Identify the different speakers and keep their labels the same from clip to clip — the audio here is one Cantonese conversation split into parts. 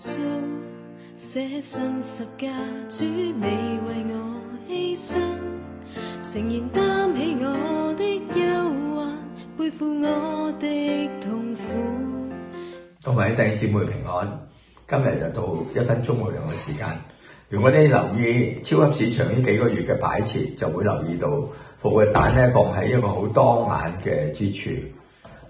Speaker 1: 穌，捨身十架，主你為我犧牲，誠然擔起我的憂患，背負我的痛苦。
Speaker 2: 各位弟兄姊妹平安，今日就到1分鐘無用嘅時間。如果你留意超級市場呢幾個月嘅擺設，就會留意到復活蛋咧放喺一個好當眼嘅之處，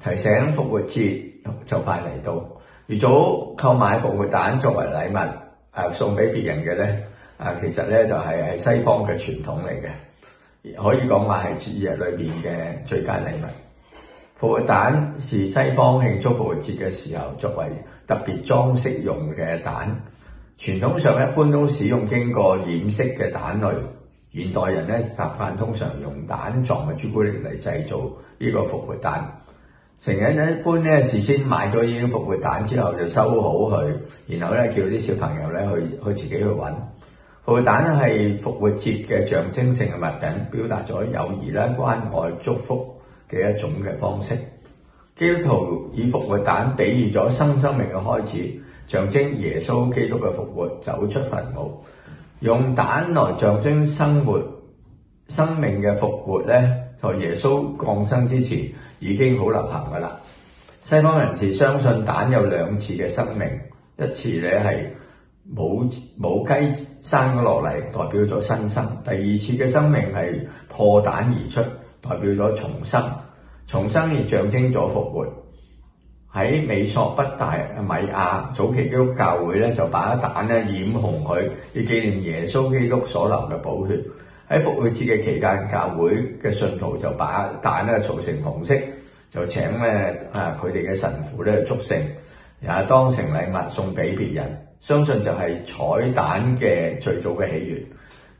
Speaker 2: 提醒復活節就快嚟到。預早購買復活蛋作為禮物送俾別人嘅咧，其實咧就係西方嘅傳統嚟嘅，可以講話係節日裏邊嘅最佳禮物。復活蛋是西方慶祝復活節嘅時候作為特別裝飾用嘅蛋，傳統上一般都使用經過染色嘅蛋類。現代人咧習慣通常用蛋狀嘅朱古力嚟製造呢個復活蛋。成人一般咧事先買咗已經復活蛋之後就收好佢，然後咧叫啲小朋友咧去自己去揾。復活蛋係復活節嘅象徵性嘅物品，表達咗友誼啦、關愛、祝福嘅一種嘅方式。基督徒以復活蛋比喻咗新生命嘅開始，象徵耶穌基督嘅復活，走出墳墓。用蛋來象徵生命嘅復活咧，在耶穌降生之前已經好流行噶啦。西方人士相信蛋有兩次嘅生命，一次咧係母雞生咗落嚟，代表咗新生；第二次嘅生命係破蛋而出，代表咗重生。重生亦象徵咗復活。喺美索不達米亞早期基督教會咧，就把蛋咧染紅佢，以紀念耶穌基督所流嘅寶血。喺復活節嘅期間，教會嘅信徒就把蛋咧塗成紅色，就請佢哋嘅神父咧祝聖，也當成禮物送俾別人。相信就係彩蛋嘅最早嘅起源。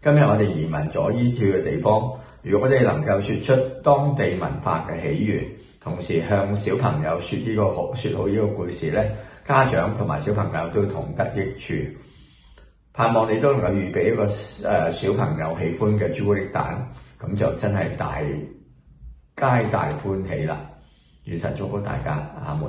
Speaker 2: 今日我哋移民咗呢處嘅地方，如果我哋能夠說出當地文化嘅起源，同時向小朋友說好呢個故事咧，家長同埋小朋友都同得益處。盼望你都能夠預備一個小朋友喜歡嘅朱古力蛋，咁就真係皆大歡喜啦！願神祝福大家，阿門。